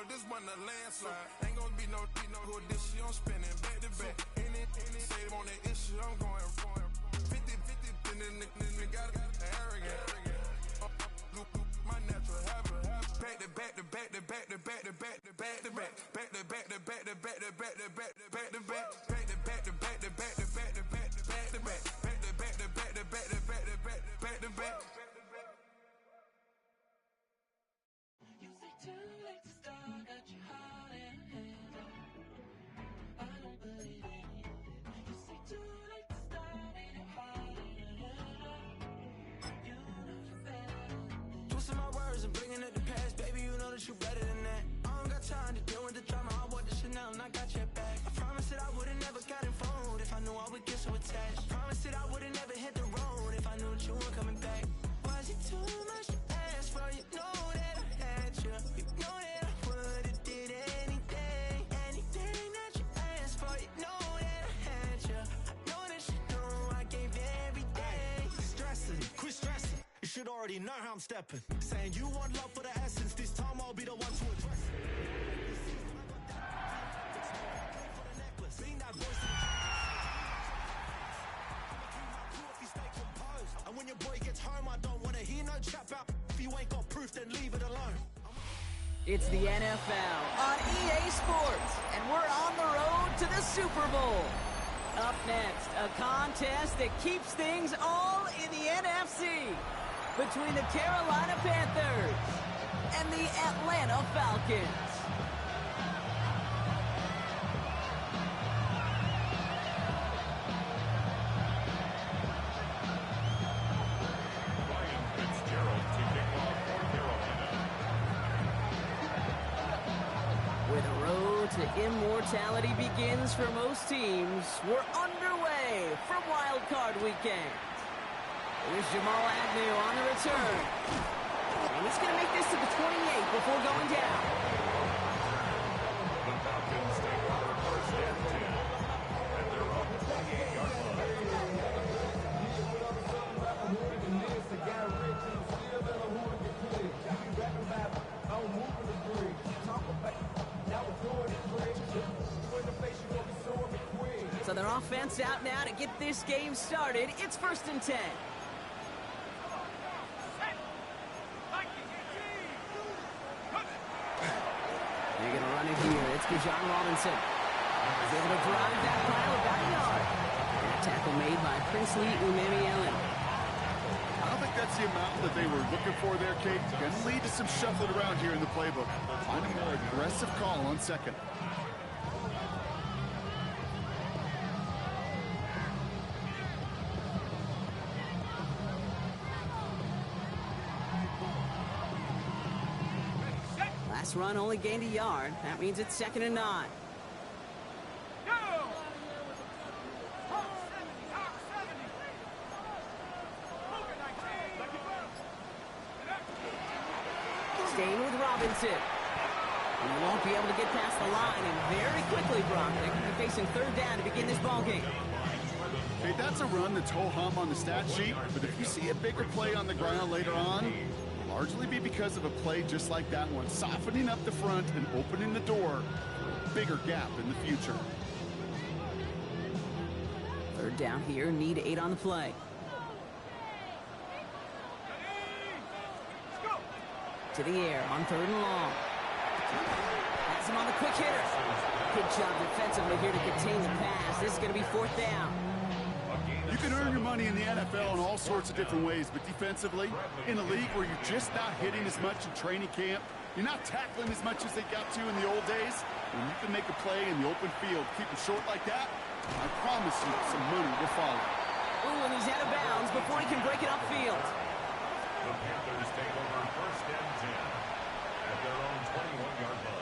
this one a landslide. Ain't gonna be no who this shit, I'm spinning back to back. Any save on that issue, I'm going 50, and then the got arrogant. My natural habit. Back to back to back to back to back to back to back to back. Back to back to back to back to back to back to back to back. Back to back to back to back to back to back to back to back. Back to back to back to back to back to back to back. You say too late to start, got your heart in hand. I don't believe any of it. You say too late to start, ain't it hard in your head? You know you're better than this. Twisting my words and bringing up the past, baby, you know that you better than that. I don't got time to deal with the drama, I bought the Chanel and I got your back. I promised that I would've never gotten phoned if I knew I would get so attached. I promised that I would've never hit the road if I knew that you weren't coming back. Was it too much to ask for? You know that I had you. You know that I would've did anything that you asked for. You know that I had you. I know that you know I gave everything. Stressing, quit stressing. You should already know how I'm stepping. Saying you want love for the essence. This time I'll be the one to address it. Being that voice in and when your boy gets home, I don't wanna hear no chat about. If you ain't got proof, then leave it alone. It's the NFL on EA Sports, and we're on the road to the Super Bowl. Up next, a contest that keeps things all in the NFC between the Carolina Panthers and the Atlanta Falcons. To immortality begins for most teams. We're underway from Wild Card Weekend. Here's Jamal Agnew on the return. And he's going to make this to the 28 before going down. The Falcons take over first and 10 at their own 28-yard line. So their offense out now to get this game started. It's 1st and 10. They're going to run it here. It's Bijan Robinson. He's able to drive that pile about a yard. And a tackle made by Princely Umemi-Ellen. I don't think that's the amount that they were looking for there, Kate. Going to lead to some shuffling around here in the playbook. Find a more aggressive call on second. Last run only gained a yard. That means it's 2nd and 9. Staying with Robinson. And he won't be able to get past the line, and very quickly, Brock, they could be facing 3rd down to begin this ballgame. Hey, that's a run that's ho-hum on the stat sheet, but if you see a bigger play on the ground later on, it'll largely be because of a play just like that one, softening up the front and opening the door for a bigger gap in the future. 3rd down here, need 8 on the play. To the air on 3rd and long. Has him on the quick hitter. Good job defensively here to contain the pass. This is going to be 4th down. You can earn your money in the NFL in all sorts of different ways, but defensively, in a league where you're just not hitting as much in training camp, you're not tackling as much as they got to in the old days, when you can make a play in the open field, keep it short like that, I promise you some money will follow. Ooh, and he's out of bounds before he can break it upfield. The Panthers take over 1st and 10 at their own 21-yard line.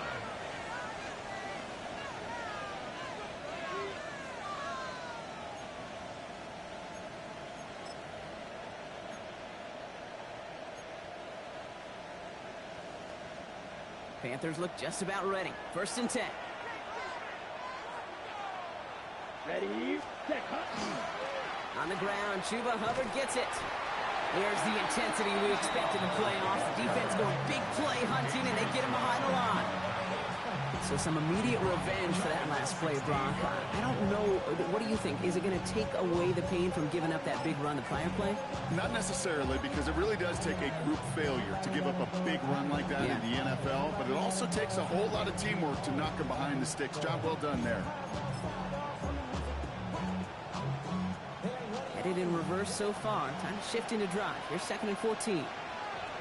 Panthers look just about ready. 1st and 10. Ready, set, On the ground, Chuba Hubbard gets it. There's the intensity we expect in the playoffs. The defense going big play hunting, and they get him behind the line. So some immediate revenge for that last play, Brock. I don't know. What do you think? Is it going to take away the pain from giving up that big run the prior play? Not necessarily, because it really does take a group failure to give up a big run like that in the NFL, but it also takes a whole lot of teamwork to knock them behind the sticks. Job well done there. Headed in reverse so far. Time to shift into drive. Here's 2nd and 14. Here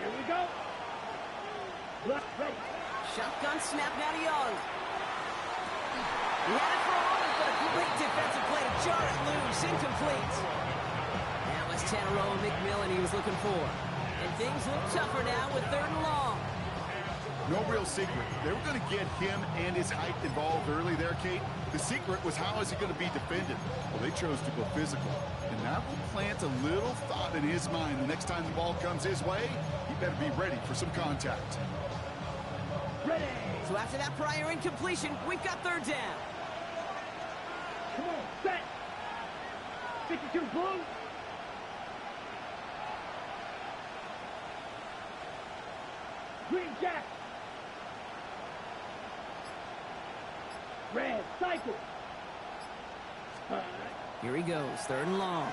we go. Ready. Shotgun snap now to Young. He had it for all, but a great defensive play to jar it loose. Incomplete. That was Tanneroa McMillan he was looking for. And things look tougher now with 3rd and long. No real secret. They were going to get him and his height involved early there, Kate. The secret was, how is he going to be defended? Well, they chose to go physical. And that will plant a little thought in his mind. The next time the ball comes his way, he better be ready for some contact. Ready. So after that prior incompletion, we've got 3rd down. Come on, set. 52 blue. Green jack. Red cycle. Here he goes, 3rd and long.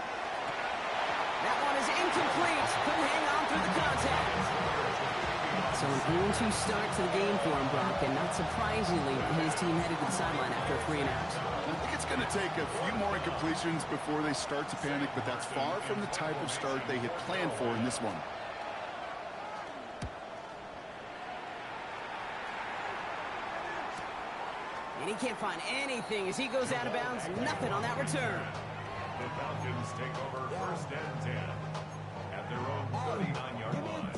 That one is incomplete. Couldn't hang on through the contact. So an 0-2 start to the game for him, Brock, and not surprisingly, his team headed to the sideline after a 3 and out. I think it's going to take a few more incompletions before they start to panic, but that's far from the type of start they had planned for in this one. And he can't find anything as he goes out of bounds. Nothing on that return. The Falcons take over 1st and 10 at their own 39-yard line.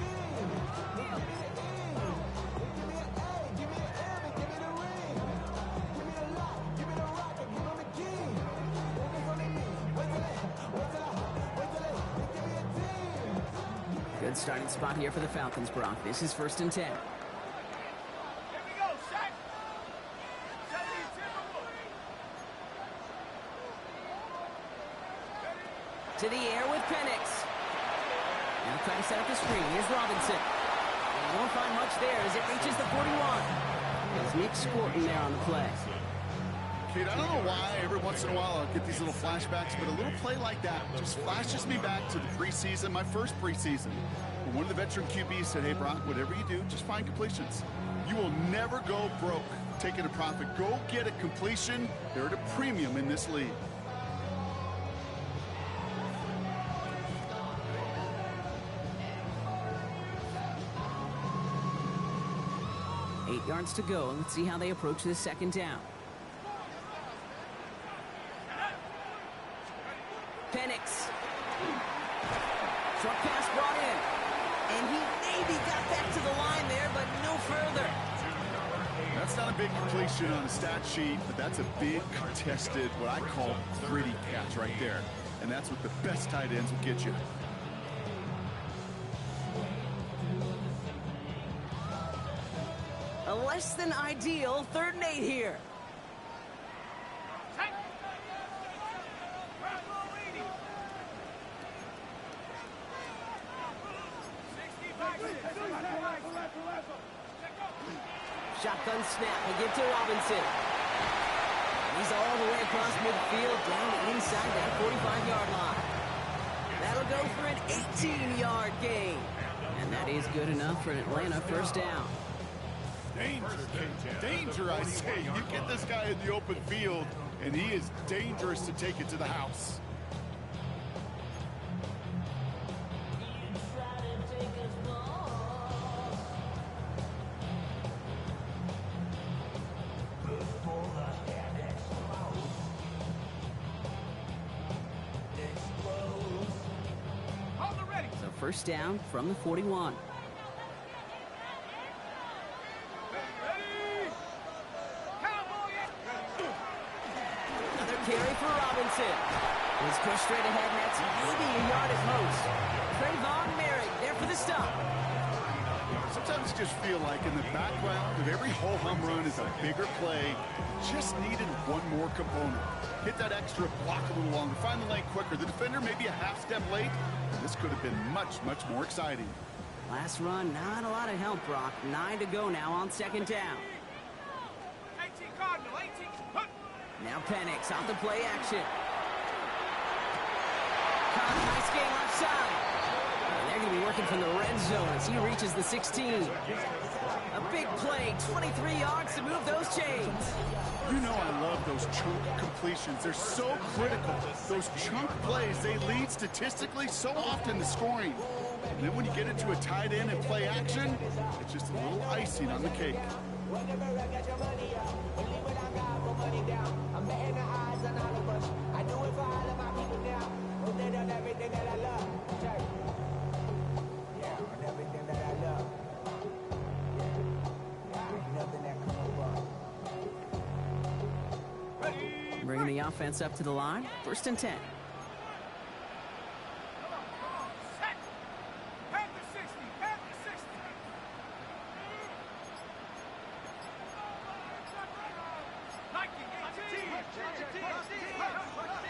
Good starting spot here for the Falcons, Brock. This is 1st and 10. To the air with Penix. Now trying to set up the screen. Here's Robinson. And won't find much there as it reaches the 41. There's Nick Scorton there on the play. Kate, I don't know why every once in a while I'll get these little flashbacks, but a little play like that just flashes me back to the preseason, my first preseason. When one of the veteran QBs said, hey, Brock, whatever you do, just find completions. You will never go broke taking a profit. Go get a completion. They're at a premium in this league. Eight yards to go. Let's see how they approach this 2nd down. Penix. Short pass brought in. And he maybe got back to the line there, but no further. That's not a big completion on a stat sheet, but that's a big contested, what I call gritty catch right there. And that's what the best tight ends will get you. A less than ideal 3rd and 8 here. Shotgun snap. They give to Robinson. He's all the way across midfield, down inside that 45-yard line. That'll go for an 18-yard gain. And that is good enough for an Atlanta 1st down. Danger, I say. You get this guy in the open field, and he is dangerous to take it to the house. So 1st down from the 41. Carry for Robinson. He's pushed straight ahead, and that's maybe a yard at most. Trayvon Merrick there for the stop. Sometimes you just feel like in the background of every ho-hum run is a bigger play. Just needed one more component. Hit that extra block a little longer. Find the lane quicker. The defender may be a half step late. This could have been much, much more exciting. Last run, not a lot of help, Brock. 9 to go now on 2nd down. Now Penix off the play action. Caught, nice game left side. And they're going to be working from the red zone as he reaches the 16. A big play, 23 yards to move those chains. You know I love those chunk completions. They're so critical. Those chunk plays, they lead statistically so often to scoring. And then when you get into a tight end and play action, it's just a little icing on the cake. Bringing the offense up to the line. 1st and 10.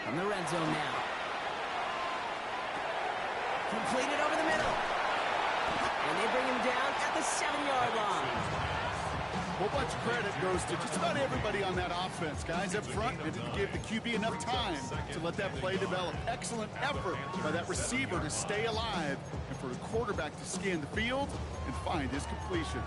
From the red zone now. Completed over the middle. And they bring him down at the 7-yard line. A whole bunch of credit goes to just about everybody on that offense. Guys up front, they didn't give the QB enough time to let that play develop. Excellent effort by that receiver to stay alive and for the quarterback to scan the field and find his completion.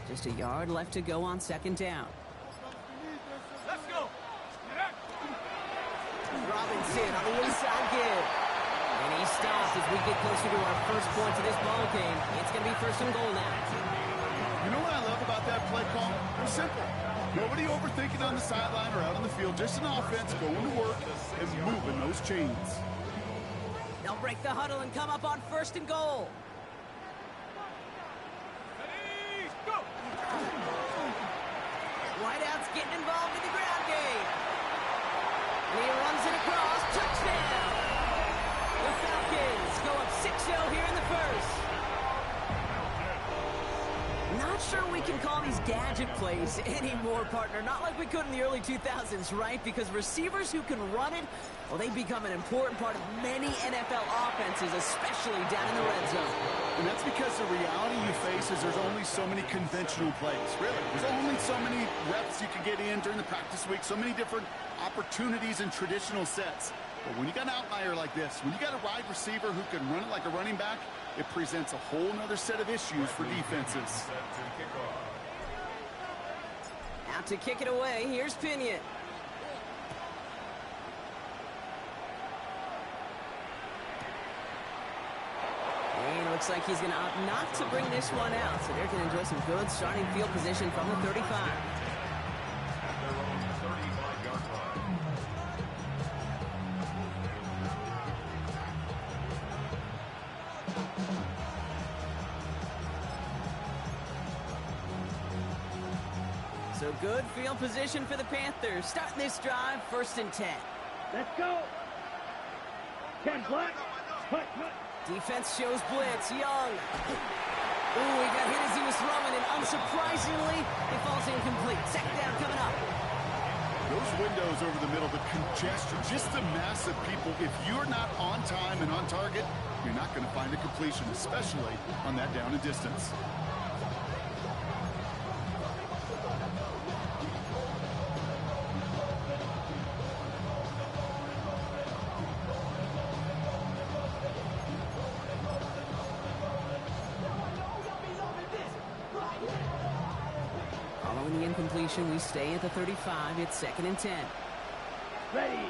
Just a yard left to go on 2nd down. Let's go. Robinson on the inside give. And he stops as we get closer to our first points of this ball game. It's going to be 1st and goal now. You know what I love about that play call? It's simple. Nobody overthinking on the sideline or out on the field. Just an offense going to work and moving those chains. They'll break the huddle and come up on 1st and goal. Whiteout's getting involved in the ground game. And he runs it across. Touchdown! The Falcons go up 6-0 here in the 1st. Not sure we can call these gadget plays anymore, partner. Not like we could in the early 2000s, right? Because receivers who can run it, well, they become an important part of many NFL offenses, especially down in the red zone. And that's because the reality you face is there's only so many conventional plays, really. There's only so many reps you can get in during the practice week, so many different opportunities and traditional sets. But when you got an outlier like this, when you got a wide receiver who can run it like a running back, it presents a whole nother set of issues for defenses. Out to kick it away, here's Pinion. And it looks like he's going to opt not to bring this one out, so they're going to enjoy some good starting field position from the 35. So good field position for the Panthers. Starting this drive, 1st and 10. Let's go. 10 black. Cut. Defense shows blitz. Young. Ooh, he got hit as he was throwing, and unsurprisingly, it falls incomplete. 2nd down coming up. Those windows over the middle, the congestion, just the mass of people. If you're not on time and on target, you're not going to find a completion, especially on that down and distance. Following the incompletion, we stay at the 35. It's 2nd and 10. Ready.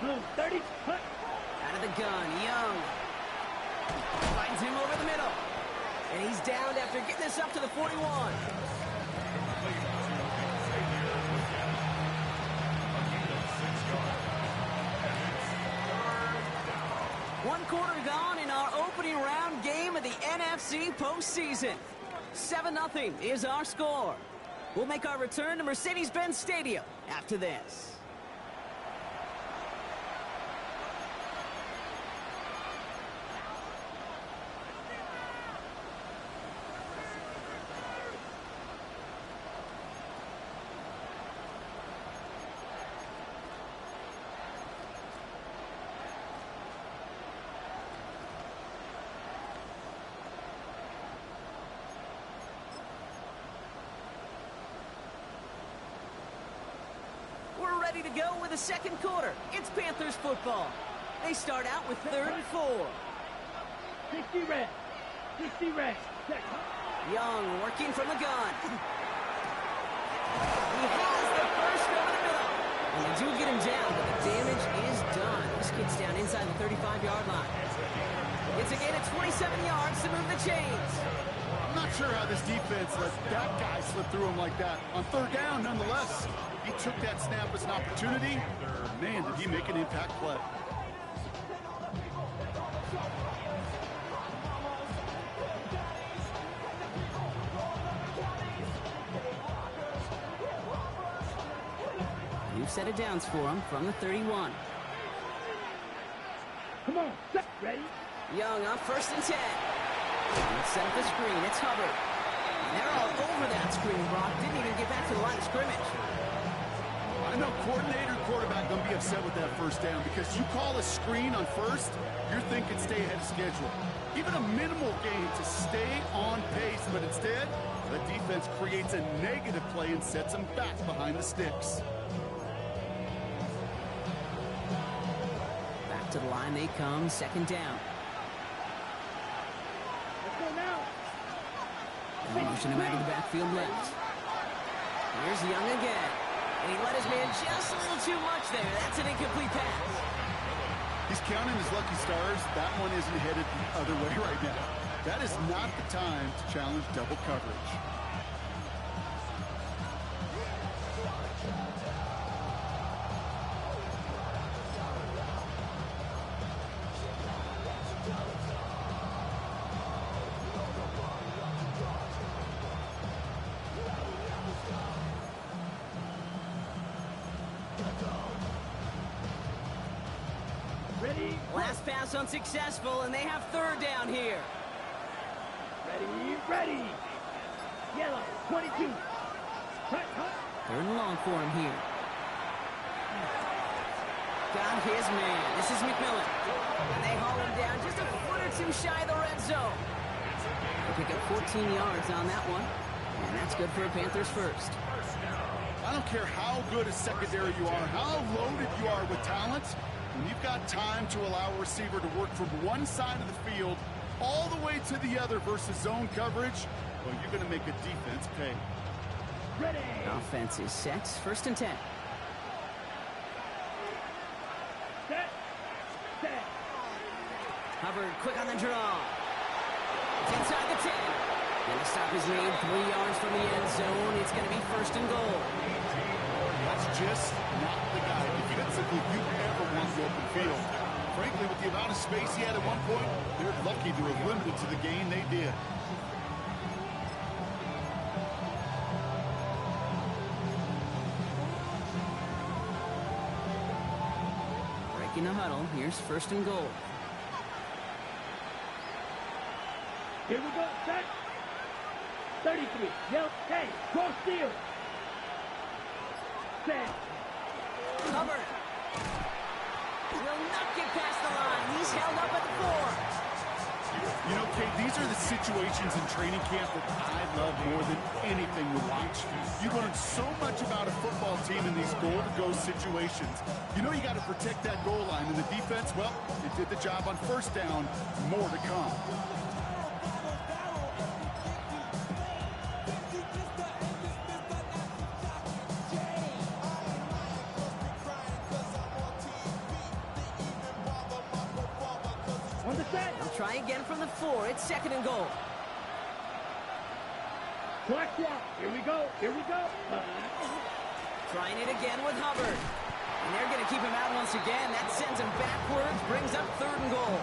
Blue 30. Cut. Out of the gun, Young. Finds him over the middle. And he's downed after getting this up to the 41. One quarter gone in our opening round game of the NFC postseason. 7-0 is our score. We'll make our return to Mercedes-Benz Stadium after this. ready to go with the second quarter. It's Panthers football. They start out with 3rd and 4. 60 red. 60 red. Check. Young working from the gun. He has the first over the middle. And they do get him down, but the damage is done. This kid's down inside the 35-yard line. It's a gain of 27 yards to move the chains. I'm not sure how this defense let that guy slip through him like that. On 3rd down, nonetheless, he took that snap as an opportunity. Man, did he make an impact play. New set of downs for him from the 31. Come on. Set. Ready? Young on 1st and 10. Let's set up the screen. It's Hubbard. And they're all over that screen, Brock. Didn't even get back to the line of scrimmage. I know coordinator and quarterback going to be upset with that 1st down because you call a screen on 1st, you're thinking stay ahead of schedule. Even a minimal gain to stay on pace, but instead, the defense creates a negative play and sets them back behind the sticks. Back to the line they come, 2nd down. Let's go now. Motion him out of the backfield left. Here's Young again. And he let his man just a little too much there. That's an incomplete pass. He's counting his lucky stars. That one isn't headed the other way right now. That is not the time to challenge double coverage. Ready? Last pass unsuccessful, and they have 3rd down here. Ready? Ready. Yellow. 22. Cut. 3rd and long for him here. Got his man. This is McMillan. And they haul him down just a foot or two shy of the red zone. They pick up 14 yards on that one. And that's good for a Panthers 1st. I don't care how good a secondary you are, how loaded you are with talent, when you've got time to allow a receiver to work from one side of the field all the way to the other versus zone coverage, well, you're going to make a defense pay. Ready. Offense is set. 1st and 10. Set. Set. Hubbard quick on the draw. It's inside the 10. And the stop is made 3 yards from the end zone. It's going to be 1st and goal. That's just not the guy defensively you ever want to open field. Frankly, with the amount of space he had at one point, they're lucky to have limited to the gain they did. Breaking the huddle. Here's 1st and goal. Here we go. Set. 33. Yellow. Hey. Go steal. Set. Hubbard will not get past the line. He's held up at the 4. You know, Kate, these are the situations in training camp that I love more than anything to watch. You learn so much about a football team in these goal-to-go situations. You know you got to protect that goal line, and the defense, well, it did the job on 1st down. More to come. On the set. They'll try again from the 4. It's 2nd and goal. Clock out. Here we go. Here we go. Trying it again with Hubbard. And they're going to keep him out once again. That sends him backwards, brings up 3rd and goal.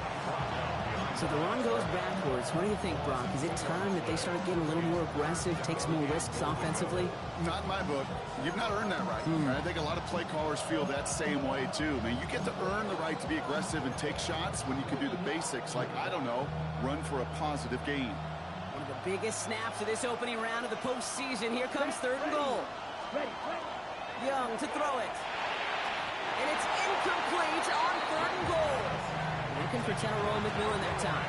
So the run goes backwards. What do you think, Brock? Is it time that they start getting a little more aggressive, take some more risks offensively? Not in my book. You've not earned that right. I think a lot of play callers feel that same way, too. Man, you get to earn the right to be aggressive and take shots when you can do the basics, like, I don't know, run for a positive gain. One of the biggest snaps of this opening round of the postseason. Here comes 3rd and goal. Ready. Young to throw it. And it's incomplete on 3rd and goal. Looking for Tyrone McMillan that time.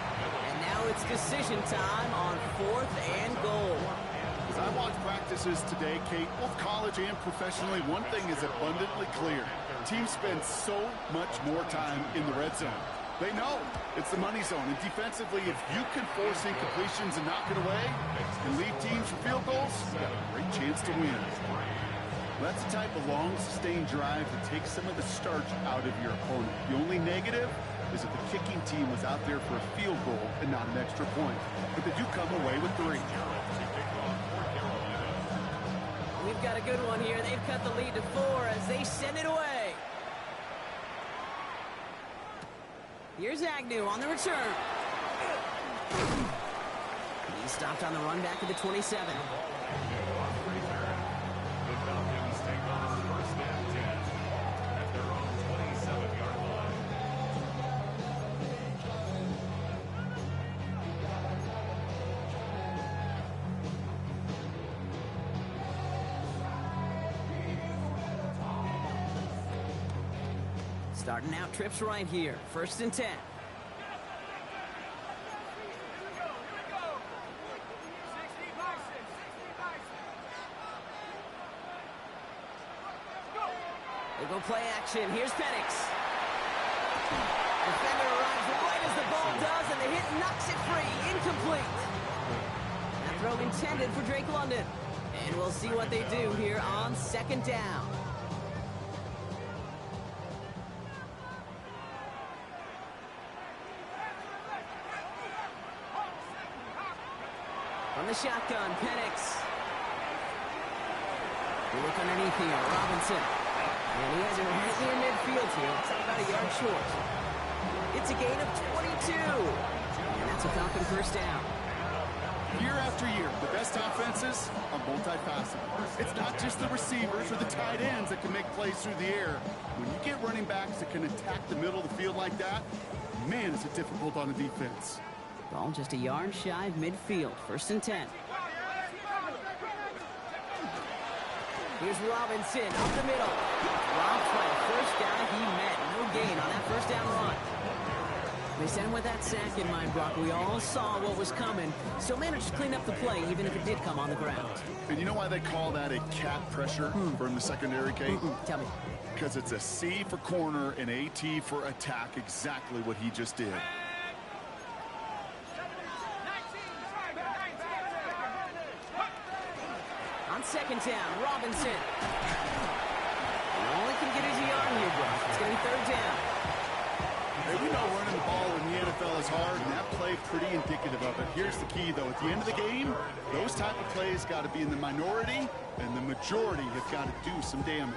And now it's decision time on 4th and goal. As I watch practices today, Kate, both college and professionally, one thing is abundantly clear. Teams spend so much more time in the red zone. They know it's the money zone. And defensively, if you can force incompletions and knock it away and lead teams for field goals, you got a great chance to win. That's the type of long, sustained drive that takes some of the starch out of your opponent. The only negative is that the kicking team was out there for a field goal and not an extra point. But they do come away with 3. We've got a good one here. They've cut the lead to 4 as they send it away. Here's Agnew on the return. He stopped on the run back to the 27. Starting out trips right here. 1st and 10. They go play action. Here's Penix. Defender arrives right as the ball does, and the hit knocks it free. Incomplete. That throw intended for Drake London. And we'll see what they do here on 2nd down. From the shotgun, Penix. We look underneath here, Robinson. And he has it right near midfield here. It's about a yard short. It's a gain of 22. And that's a Falcon 1st down. Year after year, the best offenses are multifaceted. It's not just the receivers or the tight ends that can make plays through the air. When you get running backs that can attack the middle of the field like that, man, is it difficult on the defense. Ball just a yard shy of midfield. 1st and 10. Here's Robinson up the middle. Dropped for a 1st down. He met. No gain on that 1st down run. They sent him with that sack in mind, Brock. We all saw what was coming. Still managed to clean up the play, even if it did come on the ground. And you know why they call that a cat pressure from the secondary, Kate? Tell me. Because it's a C for corner and a T for attack. Exactly what he just did. On 2nd down, Robinson. Only can get his yard here, Brock. It's going to be 3rd down. Hey, we know running the ball in the NFL is hard, and that play pretty indicative of it. Here's the key, though. At the end of the game, those type of plays got to be in the minority, and the majority have got to do some damage.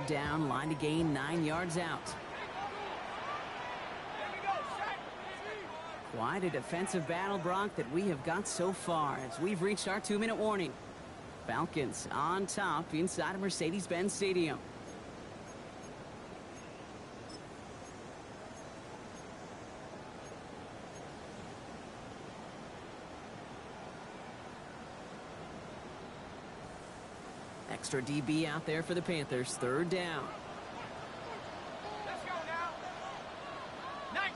Down, line to gain 9 yards out. Quite a defensive battle, Brock, that we have got so far as we've reached our 2-minute warning. Falcons on top inside of Mercedes-Benz Stadium. Extra DB out there for the Panthers. 3rd down. Let's go now. 19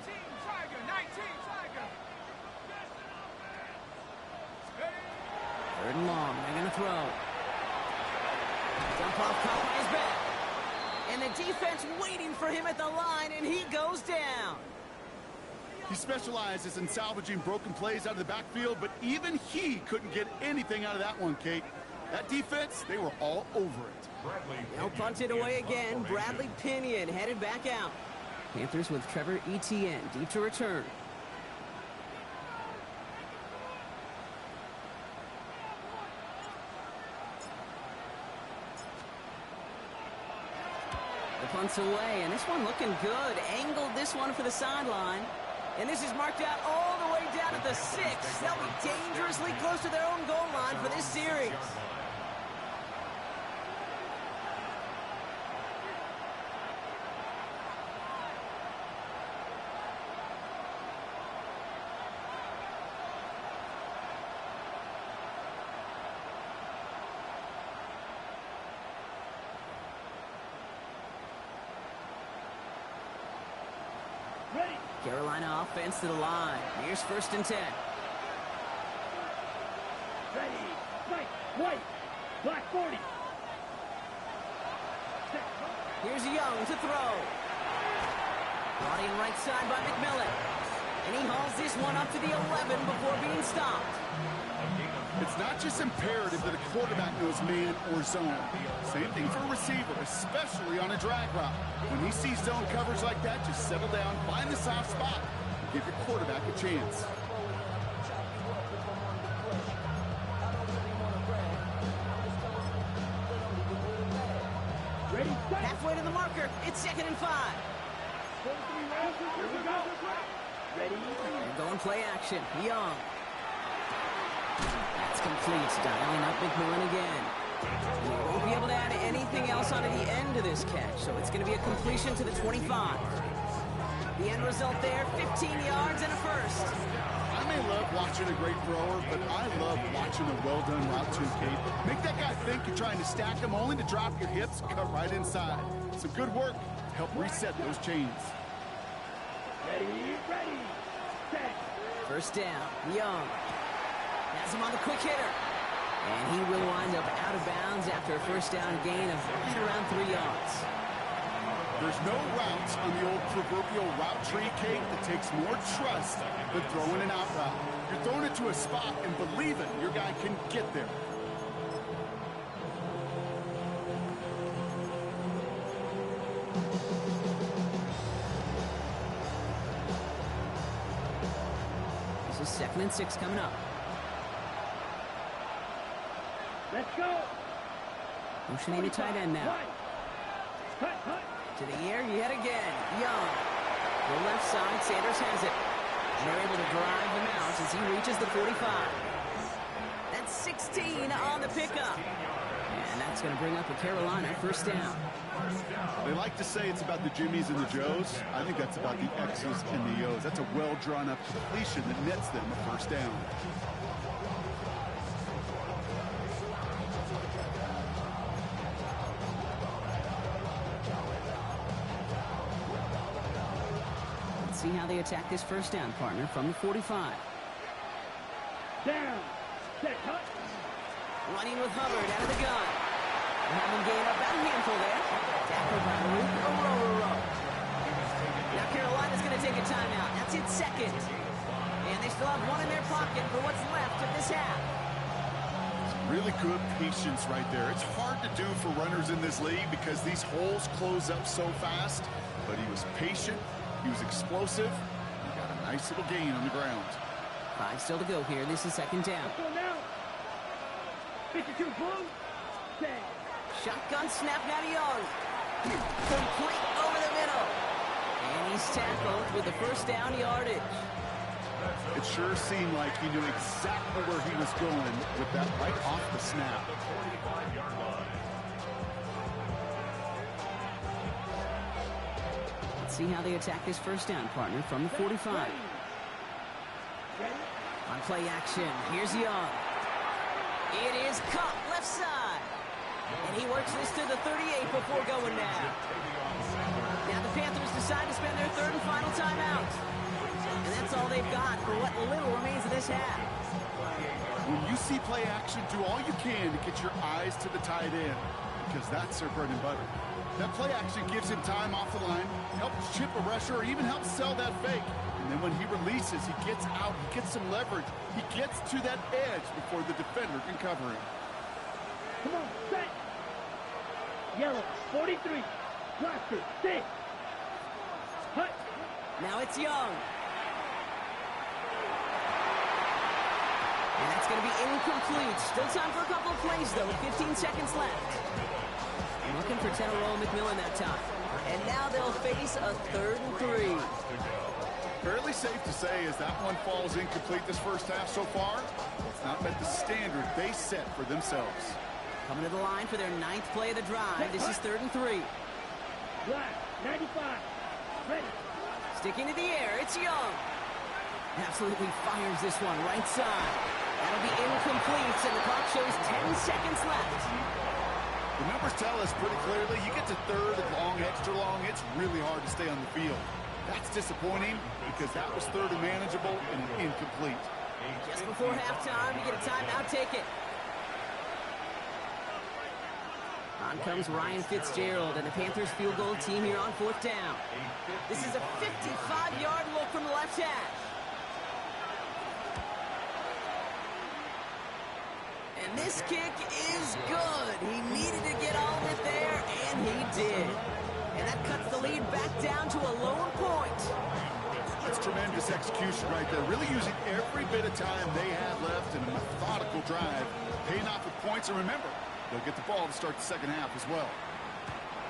Tiger, 19 Tiger. 3rd and long. They're going to throw. Dump off, caught by his back. And the defense waiting for him at the line, and he goes down. He specializes in salvaging broken plays out of the backfield, but even he couldn't get anything out of that one, Kate. That defense, they were all over it. They'll punt it away again. Bradley Pinion headed back out. Panthers with Trevor Etienne deep to return. The punt's away, and this one looking good. Angled this one for the sideline. And this is marked out all the way down at the 6. They'll be dangerously close to their own goal line for this series. Carolina offense to the line. Here's 1st and 10. Ready, fight, white, black 40. Here's Young to throw. Brought in right side by McMillan. And he hauls this one up to the 11 before being stopped. It's not just imperative that a quarterback knows man or zone. Same thing for a receiver, especially on a drag route. When he sees zone coverage like that, just settle down, find the soft spot, and give your quarterback a chance. Halfway to the marker. It's 2nd and 5. Here we go. Ready? And going play action. Young. That's complete. Dialing up McMillan again. And he won't be able to add anything else onto the end of this catch, so it's going to be a completion to the 25. The end result there, 15 yards and a first. I may love watching a great thrower, but I love watching a well-done route too, Kate. Make that guy think you're trying to stack him only to drop your hips and cut right inside. Some good work to help reset those chains. Ready, set. 1st down, Young. Has him on the quick hitter. And he will wind up out of bounds after a 1st down gain of right around 3 yards. There's no routes on the old proverbial route tree, Kate, that takes more trust than throwing an out route. You're throwing it to a spot and believe it, your guy can get there. This is 2nd and 6 coming up. Let's go. Motioning to tight end now. Cut. To the air yet again. Young. The left side, Sanders has it. And they're able to drive him out as he reaches the 45. That's 16 on the pickup. And that's going to bring up a Carolina 1st down. They like to say it's about the Jimmies and the Joes. I think that's about the X's and the O's. That's a well-drawn-up completion that nets them a 1st down. See how they attack this 1st down, partner, from the 45. Down. Set. Cut. Running with Hubbard out of the gun. We'll have him gain about a handful there. Tackled by Luke Ororo. Now Carolina's going to take a timeout. That's its 2nd. And they still have one in their pocket for what's left of this half. Really good patience right there. It's hard to do for runners in this league because these holes close up so fast. But he was patient. He was explosive. He got a nice little gain on the ground. 5 still to go here. This is 2nd down. Let's go now. 52 blue. Set. Shotgun snap now to Young. Complete over the middle. And he's tackled with the 1st down yardage. It sure seemed like he knew exactly where he was going with that right off the snap. Let's see how they attack this 1st down, partner, from the 45. On play action, here's Young. It is Cup left side. And he works this to the 38 before going down. Now the Panthers decide to spend their 3rd and final timeout. And that's all they've got for what little remains of this half. When you see play action, do all you can to get your eyes to the tight end, because that's their bread and butter. That play action gives him time off the line, helps chip a rusher, or even helps sell that fake. And then when he releases, he gets out, he gets some leverage. He gets to that edge before the defender can cover him. Come on, set. Yellow, 43. Blaster, 6. Cut. Now it's Young. And that's going to be incomplete. Still time for a couple of plays, though, with 15 seconds left. Looking for Teneroa McMillan that time. And now they'll face a 3rd and 3. Fairly safe to say as that one falls incomplete this 1st half so far, it's not met the standard they set for themselves. Coming to the line for their 9th play of the drive. This is 3rd and 3. Black, 95. Ready. Sticking to the air, it's Young. Absolutely fires this one right side. That'll be incomplete, and the clock shows 10 seconds left. The numbers tell us pretty clearly, you get to 3rd and long, extra long, it's really hard to stay on the field. That's disappointing because that was third and manageable and an incomplete. Just before halftime, you get a timeout, take it. On comes Ryan Fitzgerald and the Panthers field goal team here on 4th down. This is a 55-yard look from the left hash. And this kick is good. He needed to get all of it there, and he did. And that cuts the lead back down to a lone point. That's tremendous execution right there. Really using every bit of time they had left in a methodical drive. Paying off with points, and remember, they'll get the ball to start the second half as well.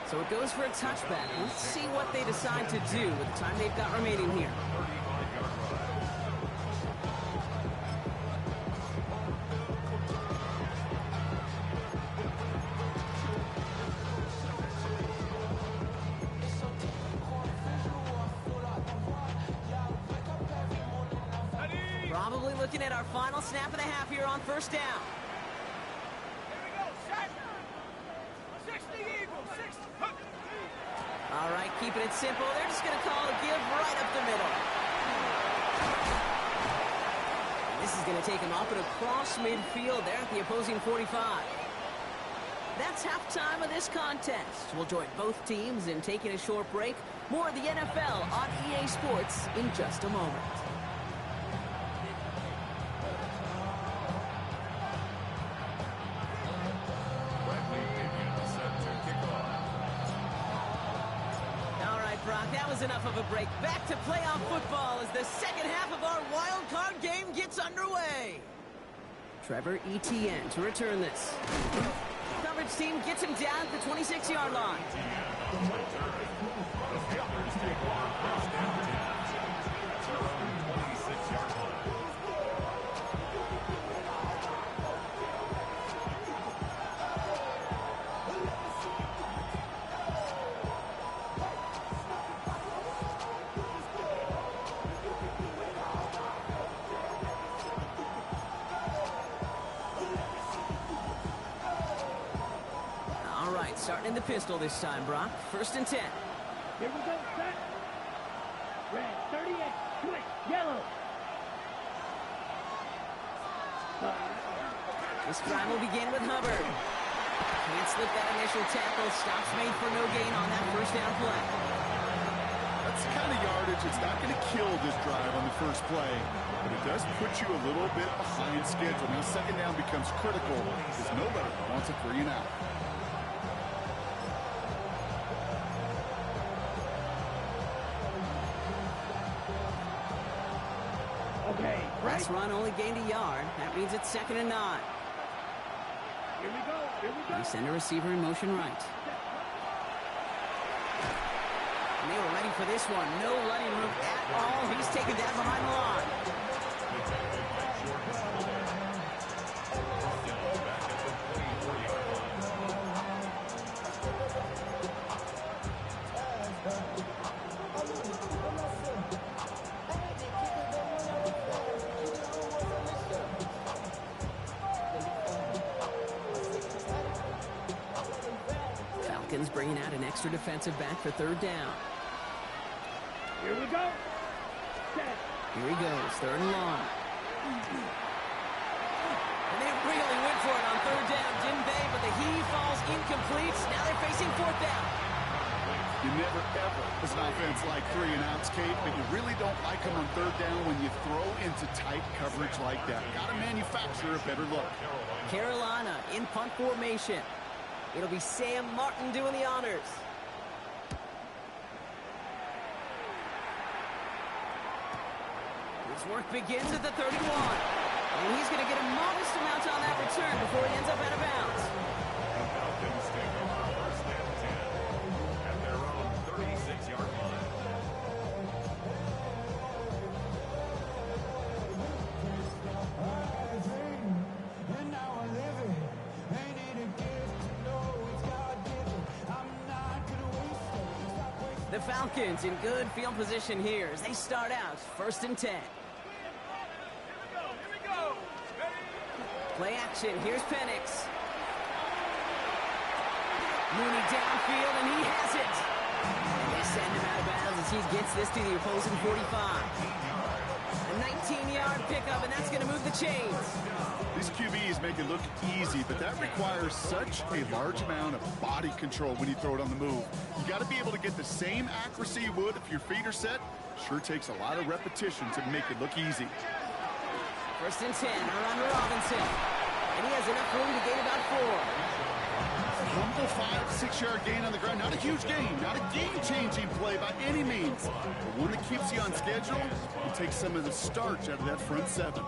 So it goes for a touchback. Let's see what they decide to do with the time they've got remaining here. Probably looking at our final snap of the half here on 1st down. All right, keeping it simple. They're just going to call a give right up the middle. And this is going to take him off and across midfield there at the opposing 45. That's halftime of this contest. We'll join both teams in taking a short break. More of the NFL on EA Sports in just a moment. Brock, that was enough of a break. Back to playoff football as the second half of our wild card game gets underway. Trevor Etienne to return this. Coverage team gets him down at the 26-yard line. Starting in the pistol this time, Brock. 1st and 10. Here we go, set. Red, 38, switch, yellow. This drive will begin with Hubbard. Can't slip that initial tackle. Stops made for no gain on that 1st down play. That's the kind of yardage. It's not going to kill this drive on the first play, but it does put you a little bit behind schedule. Now, 2nd down becomes critical because nobody wants a 3 and out. Okay, Last run only gained a yard. That means it's 2nd and 9. Here we go, here we go. They send a receiver in motion right. And they were ready for this one. No running room at all. He's taken that behind the line. Bringing out an extra defensive back for 3rd down. Here we go. Set. Here he goes, 3rd and long. And they really went for it on 3rd down, didn't they? But the heave falls incomplete. Now they're facing 4th down. You never, ever, as an offense, like 3 and outs, Kate, but you really don't like them on 3rd down when you throw into tight coverage like that. Got to manufacture a better look. Carolina in punt formation. It'll be Sam Martin doing the honors. His work begins at the 31. And he's going to get a modest amount on that return before he ends up out of bounds. The Falcons take over 1st and 10 at their own 36-yard line. The Falcons in good field position here as they start out 1st and 10. Here we go. Play action. Here's Penix. Mooney downfield, and he has it. And they send him out of bounds as he gets this to the opposing 45. A 19-yard pickup, and that's going to move the chains. These QBs make it look easy, but that requires such a large amount of body control when you throw it on the move. You got to be able to get the same accuracy you would if your feet are set. Sure takes a lot of repetition to make it look easy. 1st and 10, around Robinson. And he has enough room to gain about 4. Humble 5-6 yard gain on the ground. Not a huge gain, not a game-changing play by any means, but one that keeps you on schedule and takes some of the starch out of that front seven.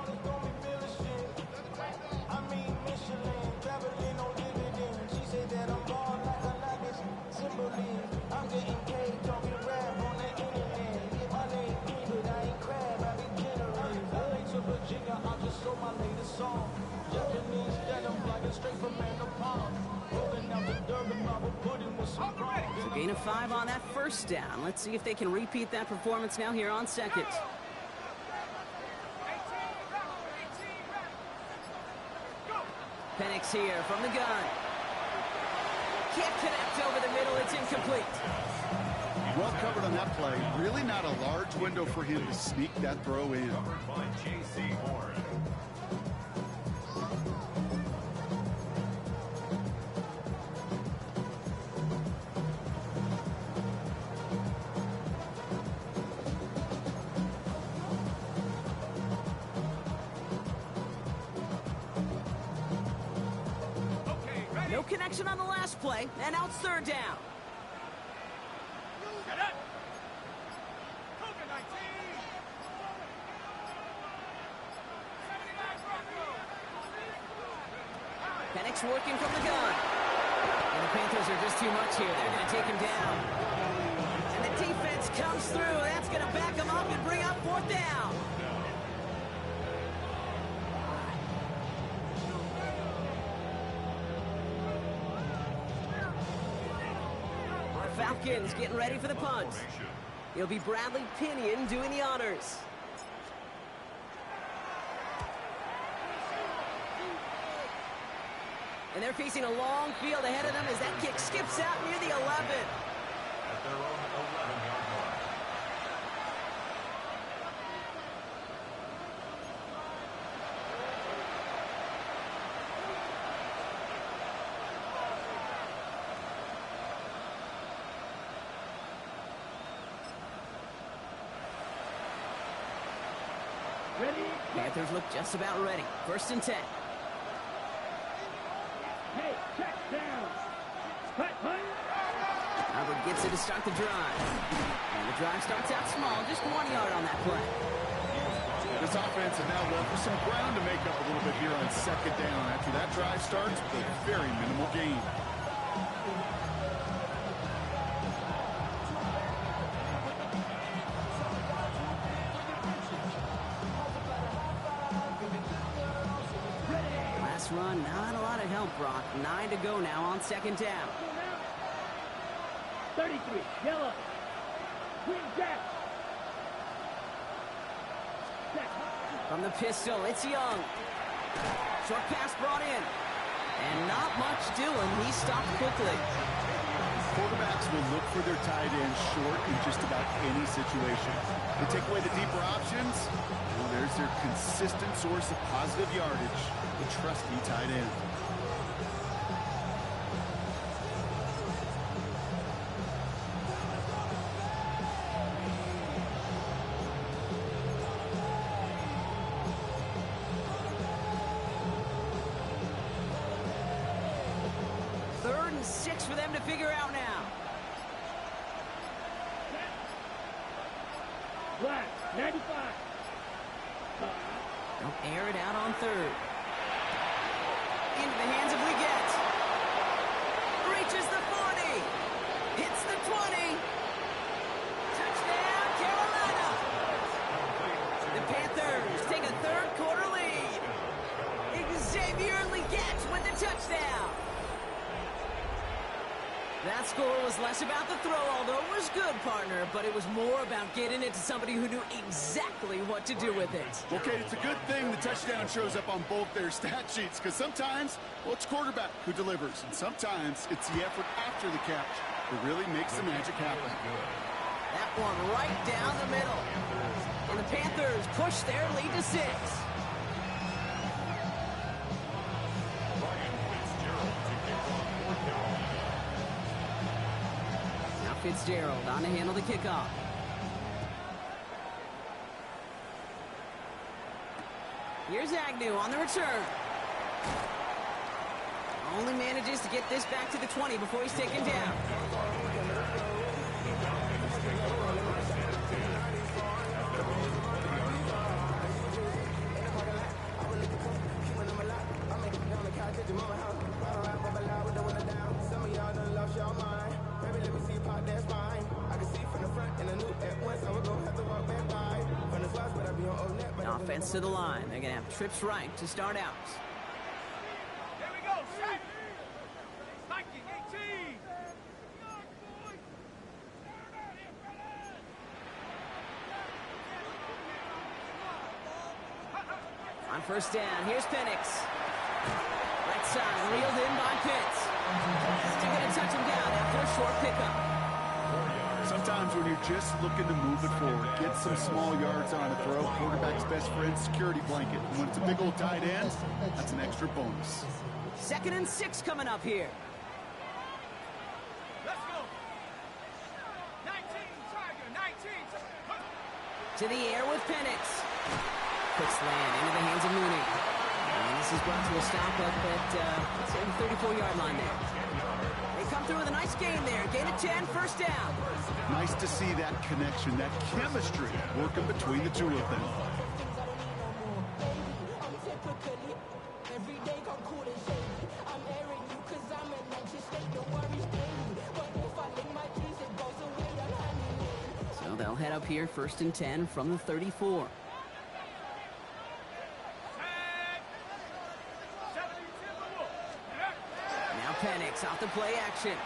So gain of 5 on that 1st down. Let's see if they can repeat that performance now here on 2nd. Penix here from the gun. Can't connect over the middle. It's incomplete. Well covered on that play. Really not a large window for him to sneak that throw in. Covered by J.C. Horn. No connection on the last play, and now it's 3rd down. Penix working from the gun. And the Panthers are just too much here. They're going to take him down. And the defense comes through. That's going to back him up and bring up 4th down. The Falcons getting ready for the punt. It'll be Bradley Pinion doing the honors. And they're facing a long field ahead of them as that kick skips out near the 11. At their own 11-yard line. Ready? Panthers look just about ready. 1st and 10. Hey, check down. Punt. Howard gets it to start the drive. And the drive starts out small, just 1 yard on that play. This offense is now left with some ground to make up a little bit here on 2nd down. After that drive starts with a very minimal gain. Last run, not a lot of help, Brock. 9 to go now on 2nd down. 33, yellow. Green jack. From the pistol, it's Young. Short pass brought in. And not much doing. He stopped quickly. Quarterbacks will look for their tight end short in just about any situation. They take away the deeper options. Well, there's their consistent source of positive yardage. The trusty tight end. Third and 6 for them to figure out now. Black, 95. They'll air it out on 3rd. Into the hands of Leggett. Reaches the 40. Hits the 20. Touchdown, Carolina. The Panthers take a 3rd quarter lead. Xavier Leggett with the touchdown. That score was less about the throw, although it was good, partner, but it was more about getting it to somebody who knew exactly what to do with it. Okay, it's a good thing the touchdown shows up on both their stat sheets, because sometimes, well, it's quarterback who delivers, and sometimes it's the effort after the catch that really makes the magic happen. That one right down the middle. And the Panthers push their lead to 6. Fitzgerald on to handle the kickoff. Here's Agnew on the return. Only manages to get this back to the 20 before he's taken down. Offense to the line. They're going to have trips right to start out. Here we go, set. Viking 18. On first down, here's Penix. Right side, reeled in by Pitts. Still going to touch him down after a short pickup. Sometimes when you're just looking to move it forward, get some small yards on a throw, quarterback's best friend, security blanket. And when it's a big old tight end, that's an extra bonus. 2nd and 6 coming up here. Let's go. 19, Tiger, 19. To the air with Penix. Quick slant into the hands of Mooney. And this is brought to a stop up at the 34-yard line there. They come through with a nice gain there. Gain of 10, first down. Nice to see that connection, that chemistry working between the two of them. So they'll head up here, 1st and 10 from the 34. Now Penix off the play action.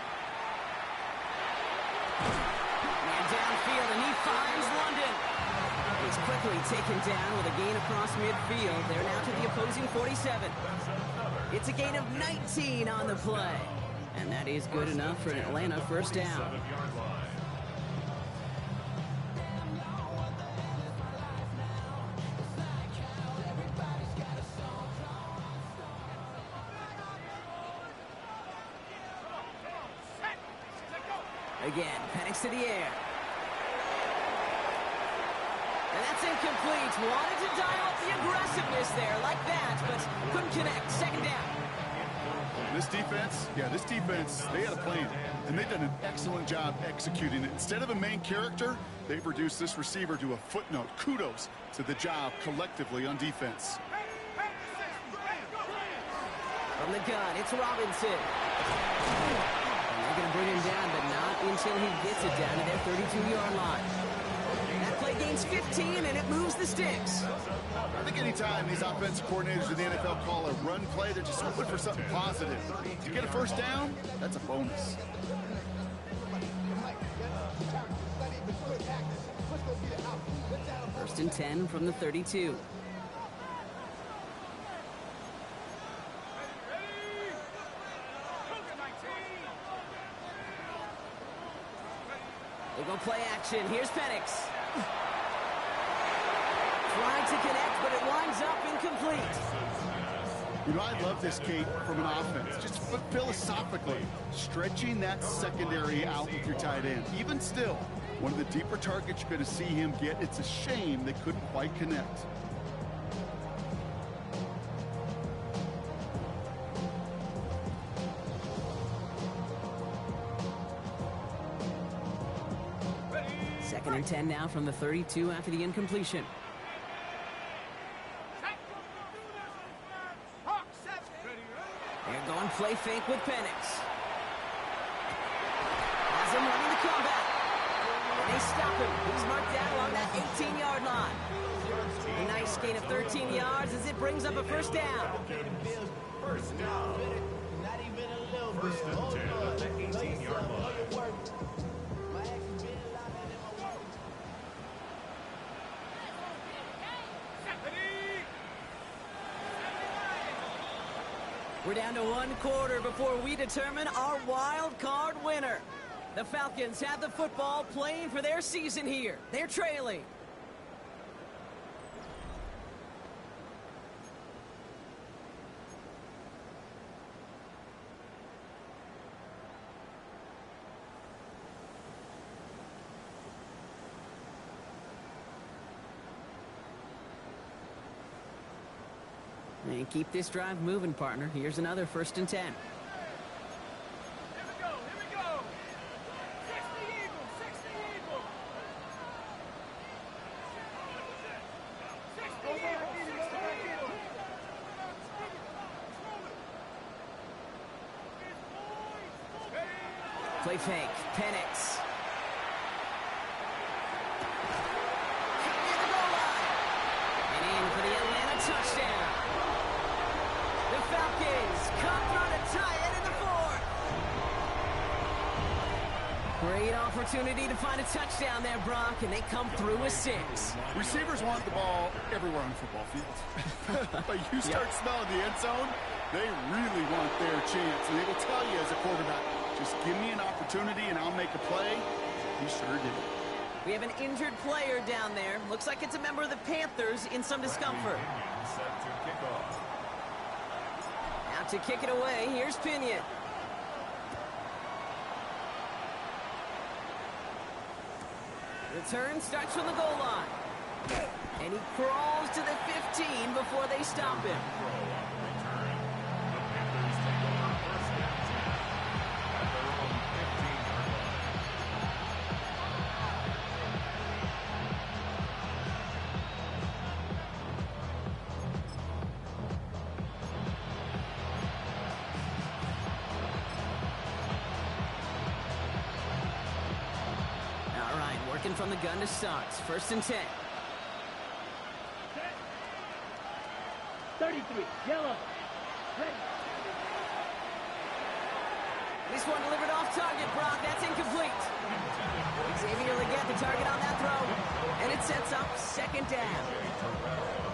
Man downfield, and he finds London. He's quickly taken down with a gain across midfield. They're now to the opposing 47. It's a gain of 19 on the play. And that is good enough for an Atlanta first down. Again, Penix to the air. And that's incomplete. Wanted to dial up the aggressiveness there like that, but couldn't connect. 2nd down. This defense, they had a plan, and they've done an excellent job executing it. Instead of a main character, they've reduced this receiver to a footnote. Kudos to the job collectively on defense. From the gun, it's Robinson. They're going to bring him down, but not until he gets it down to their 32-yard line. That play gains 15, and it moves the sticks. I think anytime these offensive coordinators in the NFL call a run play, they're just hoping for something positive. To get a first down, that's a bonus. First and 10 from the 32. They go play action. Here's Penix. Trying to connect, but it winds up incomplete. You know, I love this, Kate, from an offense. Just philosophically, stretching that secondary out with your tight end. Even still, one of the deeper targets you're going to see him get. It's a shame they couldn't quite connect. Second and 10 now from the 32 after the incompletion. They're going play fake with Penix. Has him running the comeback. And they stop him. He's marked down along that 18-yard line. A nice gain of 13 yards as it brings up a first down. First down. First and 10 at the 18-yard line. We're down to one quarter before we determine our wild card winner. The Falcons have the football, playing for their season here. They're trailing. And keep this drive moving, partner. Here's another 1st and 10. Here we go, here we go. 60 Eagles, 60 Eagles. 60 Eagles, 60 Eagles. Play fake. Penix. And in for the Atlanta touchdown. The Falcons come through to tie it in the 4th. Great opportunity to find a touchdown there, Brock, and they come through with 6. Receivers want the ball everywhere on the football field. But you start smelling the end zone, they really want their chance. And they will tell you as a quarterback, just give me an opportunity and I'll make a play. He sure did. We have an injured player down there. Looks like it's a member of the Panthers in some discomfort. Set to kick off. Out to kick it away, here's Pinion. Return starts from the goal line. And he crawls to the 15 before they stop him. Throw on the return. The Panthers take over 1st and 10 at their own 15-yard line. All right, working from the gun to start. 1st and 10. 33, yellow. Ready. This one delivered off target, Brock. That's incomplete. Xavier Legette, the target on that throw. And it sets up 2nd down.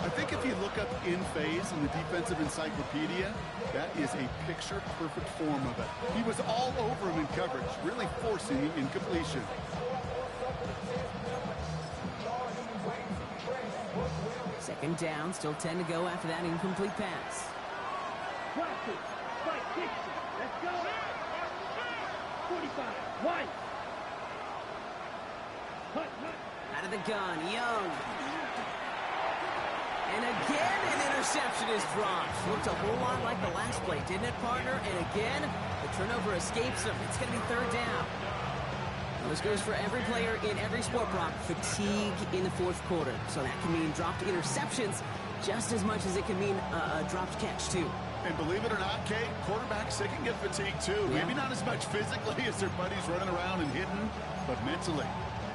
I think if you look up in phase in the defensive encyclopedia, that is a picture-perfect form of it. He was all over him in coverage, really forcing the incompletion. Second down, still 10 to go after that incomplete pass. Practice. Fight, 60. Let's go. 45. White. Hut. Out of the gun, Young. And again, an interception is dropped. Looked a whole lot like the last play, didn't it, partner? And again, the turnover escapes him. It's going to be 3rd down. Well, this goes for every player in every sport, Brock. Fatigue in the 4th quarter. So that can mean dropped interceptions just as much as it can mean a dropped catch, too. And believe it or not, Kate, quarterbacks, they can get fatigued, too. Yeah. Maybe not as much physically as their buddies running around and hitting, but mentally.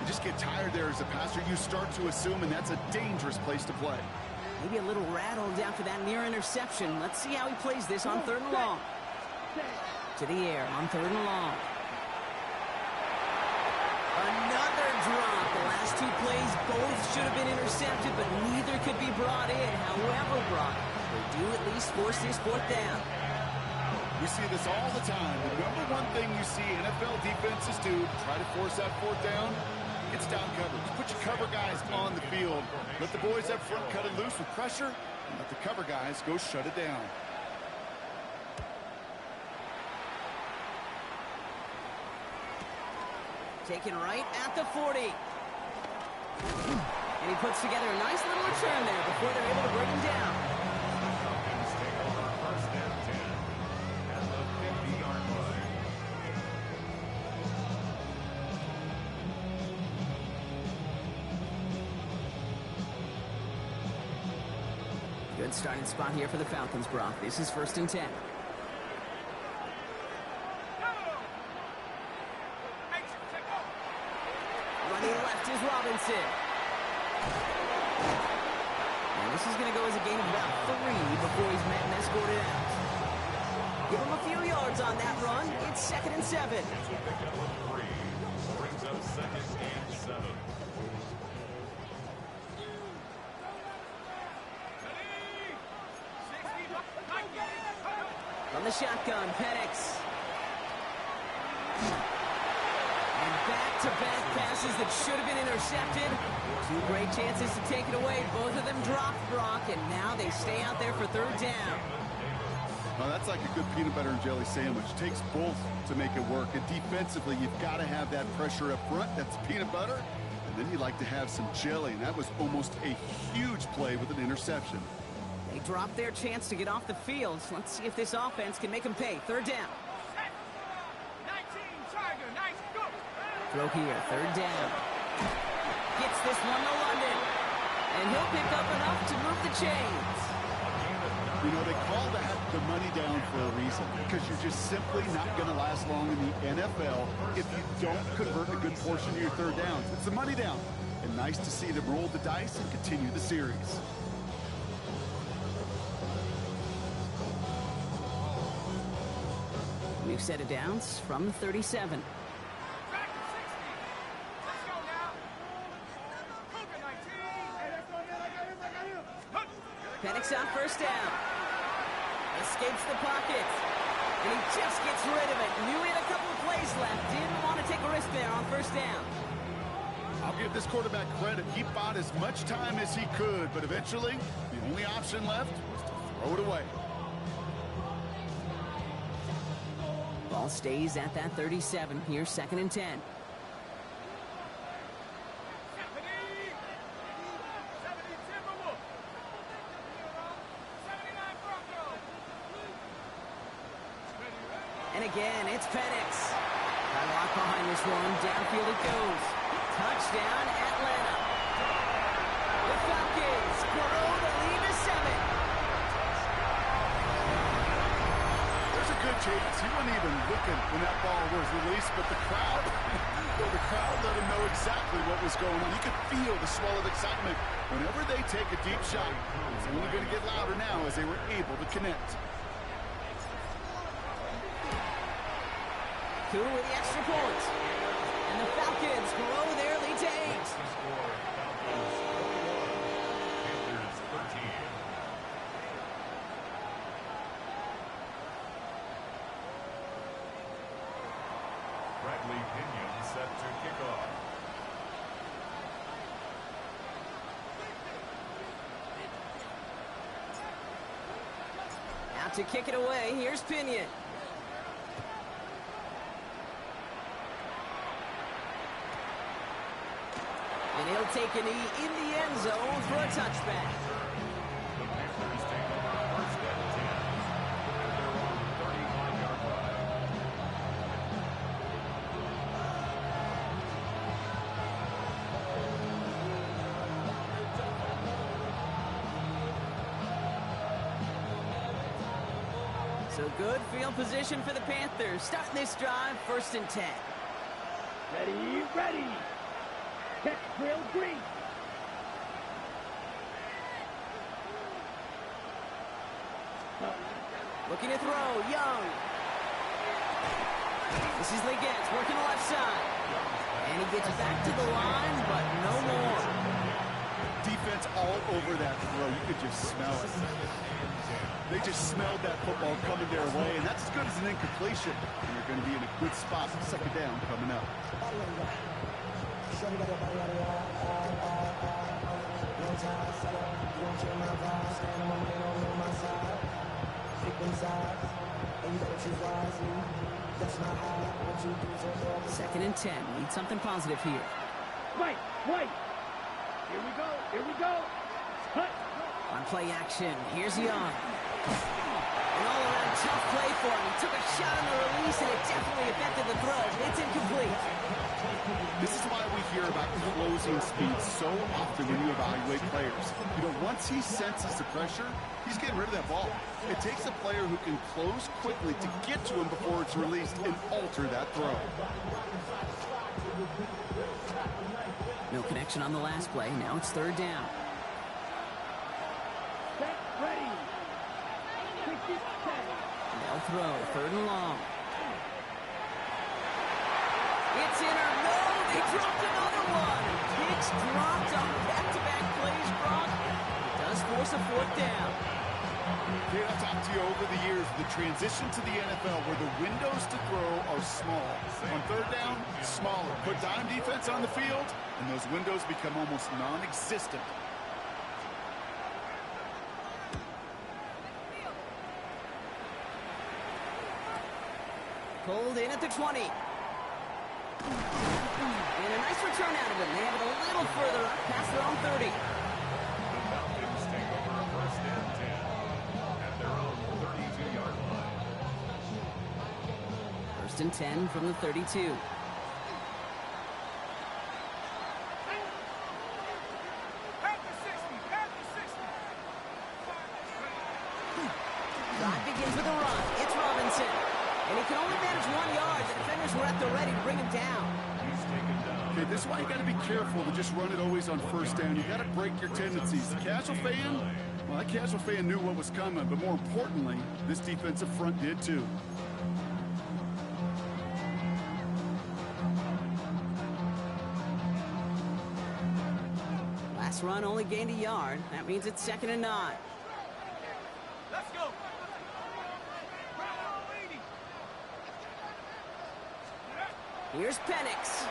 You just get tired there as a passer. You start to assume, and that's a dangerous place to play. Maybe a little rattled after that near interception. Let's see how he plays this on 3rd and long. To the air on 3rd and long. Another drop. The last 2 plays both should have been intercepted, but neither could be brought in. However, Brock, they do at least force this 4th down. We see this all the time. The number one thing you see NFL defenses do to try to force that 4th down, it's down coverage. Put your cover guys on the field. Let the boys up front cut it loose with pressure, and let the cover guys go shut it down. Taken right at the 40. And he puts together a nice little return there before they're able to bring him down. Falcons take over 1st and 10 at the 50-yard line. Good starting spot here for the Falcons, Brock. This is 1st and 10. Running left is Robinson. And this is going to go as a gain of about 3 before he's met and escorted out. Give him a few yards on that run. It's 2nd and 7. Pickup of 3 brings up 2nd and 7. From the shotgun, Penix. And back-to-back passes that should have been intercepted. Two great chances to take it away. Both of them dropped, Brock, and now they stay out there for third down. Well, that's like a good peanut butter and jelly sandwich. It takes both to make it work. And defensively, you've got to have that pressure up front. That's peanut butter. And then you like to have some jelly. And that was almost a huge play with an interception. They dropped their chance to get off the field. Let's see if this offense can make them pay. Third down. 19, Tiger, nice, go. Throw here, third down. Gets this one to London. And he'll pick up enough to move the chains. You know, they call that the money down for a reason, because you're just simply not going to last long in the NFL if you don't convert a good portion of your third downs. It's the money down. And nice to see them roll the dice and continue the series. New set of downs from the 37. Back to 60. Let's go now. Hook it, 19. Hey, let's go, man. I got him. Hook. Penix on first down. Escapes the pocket. And he just gets rid of it. Knew he had a couple of plays left. Didn't want to take a risk there on first down. I'll give this quarterback credit. He bought as much time as he could, but eventually, the only option left was to throw it away. Ball stays at that 37. Here's 2nd and 10. 70. 70 Timberwolves. 79 Broncos. And again, it's Penix. Got a lock behind this one. Downfield it goes. Touchdown, Atlanta. The Falcons grow the lead to 7. There's a good chance he wasn't even looking when that ball was released, but the crowd, the crowd let him know exactly what was going on. You could feel the swell of excitement. Whenever they take a deep shot, it's only going to get louder now as they were able to connect. Coup with the extra point. And the Falcons grow their lead to 8. Score, Falcons 41, Panthers 13. Bradley Pinion set to kick off. Out to kick it away. Here's Pinion. And he'll take a knee in the end zone for a touchback. The Panthers take over first and 10 at their own 35-yard line. So good field position for the Panthers. Starting this drive, 1st and 10. Ready, ready. Catch Drill Green. Looking to throw, Young. This is Leggett working the left side. And he gets back to the line, but no more. Defense all over that throw. You could just smell it. They just smelled that football coming their way, and that's as good as an incompletion. And you're going to be in a good spot. 2nd down coming up. Second and 10. Need something positive here. Wait. Here we go. Cut. On play action, here's Young. An all-around tough play for him. He took a shot on the release, and it definitely affected the throw. It's incomplete. This is why we hear about closing speed so often when you evaluate players. You know, once he senses the pressure, he's getting rid of that ball. It takes a player who can close quickly to get to him before it's released and alter that throw. No connection on the last play. Now it's 3rd down. Set, ready. 60, 10. They'll throw, 3rd and long. It's in or no, they dropped another one. Kicks dropped on back-to-back plays, Brock. It does force a 4th down. Okay, I've talked to you over the years, the transition to the NFL where the windows to throw are small. On third down, smaller. Put dime defense on the field, and those windows become almost non-existent. Pulled in at the 20. And a nice return out of him. They have it a little further up past their own 30. The Falcons take over a 1st and 10 at their own 32-yard line. 1st and 10 from the 32. Drive begins with a run. It's Robinson. And he can only manage 1 yard. The defenders were at the ready to bring him down. He's taken down. Okay, this is why you got to be careful to just run it always on 1st down. You got to break your tendencies. The casual fan, well, that casual fan knew what was coming, but more importantly, this defensive front did too. Last run only gained a yard. That means it's 2nd and 9. Let's go. Here's Penix.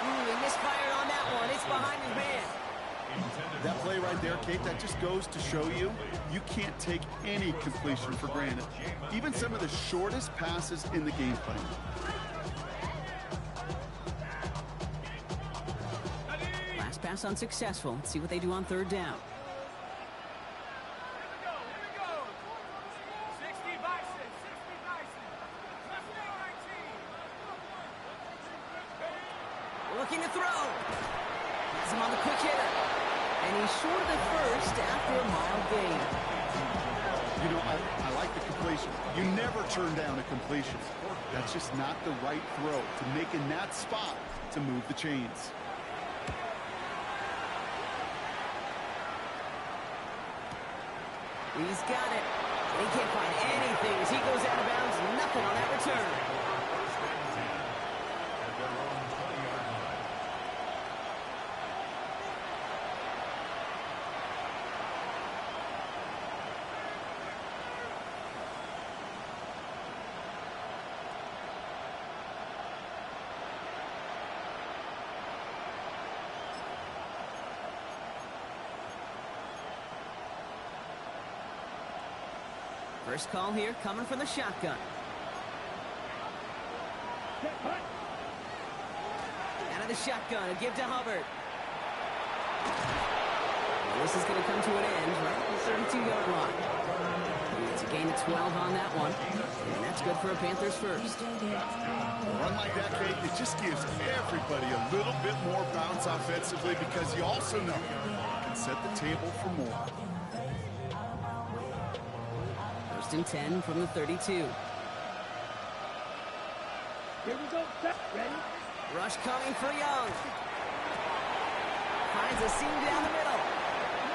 He misfired on that one. It's behind his man. That play right there, Kate, that just goes to show you, you can't take any completion for granted. Even some of the shortest passes in the game plan. Last pass unsuccessful. Let's see what they do on 3rd down. Looking to throw. Has him on the quick hitter. And he's short of the 1st after a mild gain. You know, I like the completion. You never turn down a completion. That's just not the right throw to make in that spot to move the chains. He's got it. He can't find anything as he goes out of bounds. Nothing on that return. At their own 20-yard line. First call here coming from the shotgun. Out of the shotgun, a give to Hubbard. Well, this is going to come to an end right at the 32-yard line. It's a gain of 12 on that one, and that's good for a Panthers first. A run like that, Kate, it just gives everybody a little bit more bounce offensively because you also know you can set the table for more. 1st and 10 from the 32. Here we go. Set. Ready? Rush coming for Young. Finds a seam down the middle.